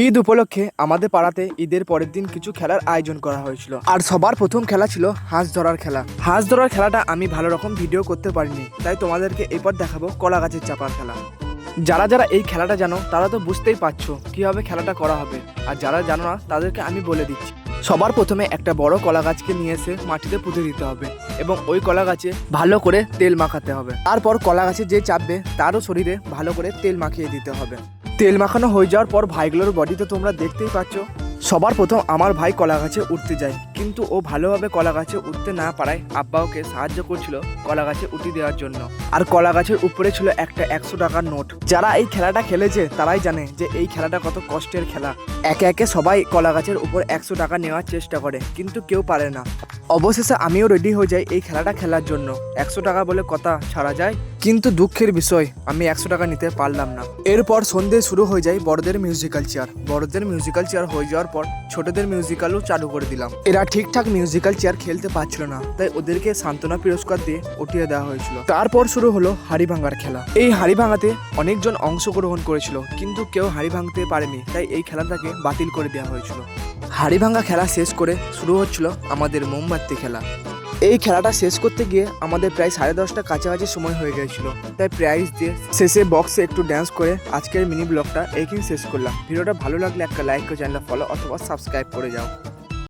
ঈদ উপলক্ষে আমাদের পাড়াতে ঈদের পরের দিন কিছু খেলার আয়োজন করা হয়েছিল। আর সবার প্রথম খেলা ছিল হাঁস ধরার খেলা। হাঁস ধরার খেলাটা আমি ভালো রকম ভিডিও করতে পারিনি, তাই তোমাদেরকে এরপর দেখাবো কলা গাছের চাপার খেলা। যারা যারা এই খেলাটা জানো তারা তো বুঝতেই পারছো কিভাবে খেলাটা করা হবে, আর যারা জানো না তাদেরকে আমি বলে দিচ্ছি। সবার প্রথমে একটা বড় কলা গাছকে নিয়ে এসে মাটিতে পুঁতে দিতে হবে এবং ওই কলা গাছে ভালো করে তেল মাখাতে হবে। তারপর কলা গাছে যে চাপবে তারও শরীরে ভালো করে তেল মাখিয়ে দিতে হবে। তেল মাখানো হয়ে যাওয়ার পর ভাইগুলোর বডি তো তোমরা দেখতেই পাচ্ছ। সবার প্রথম আমার ভাই কলা গাছে উঠতে যায়, কিন্তু ও ভালোভাবে কলা গাছে উঠতে না পারায় আব্বা ওকে সাহায্য করছিল কলা গাছে উঠে দেওয়ার জন্য। আর কলা গাছের উপরে ছিল একটা 100 টাকার নোট। যারা এই খেলাটা খেলেছে তারাই জানে যে এই খেলাটা কত কষ্টের খেলা। একে একে সবাই কলা গাছের উপর 100 টাকা নেওয়ার চেষ্টা করে, কিন্তু কেউ পারে না। অবশেষে আমিও রেডি হয়ে যাই এই খেলাটা খেলার জন্য। 100 টাকা বলে কথা ছাড়া যায়, কিন্তু দুঃখের বিষয় আমি 100 টাকা নিতে পারলাম না। এরপর সন্ধ্যে শুরু হয়ে যায় বড়দের মিউজিক্যাল চেয়ার। বড়দের মিউজিক্যাল চেয়ার হয়ে যাওয়ার পর ছোটদের মিউজিক্যালও চালু করে দিলাম। এরা ঠিকঠাক মিউজিক্যাল চেয়ার খেলতে পারছিল না, তাই ওদেরকে সান্ত্বনা পুরস্কার দিয়ে উঠিয়ে দেওয়া হয়েছিল। তারপর শুরু হলো হাড়ি ভাঙার খেলা। এই হাড়ি ভাঙাতে অনেকজন অংশগ্রহণ করেছিল, কিন্তু কেউ হাড়ি ভাঙতে পারেনি, তাই এই খেলাটাকে বাতিল করে দেওয়া হয়েছিল। হাড়ি ভাঙা খেলা শেষ করে শুরু হচ্ছিল আমাদের মোমবাতি খেলা। এই খেলাটা শেষ করতে গিয়ে আমাদের প্রায় 10:30টার কাছাকাছি সময় হয়ে গিয়েছিল, তাই প্রাইজ দিয়ে শেষে বক্সে একটু ড্যান্স করে আজকের মিনি ব্লগটা এইখানে শেষ করলাম। ভিডিওটা ভালো লাগলে একটা লাইক করে চ্যানেলটা ফলো অথবা সাবস্ক্রাইব করে যাও।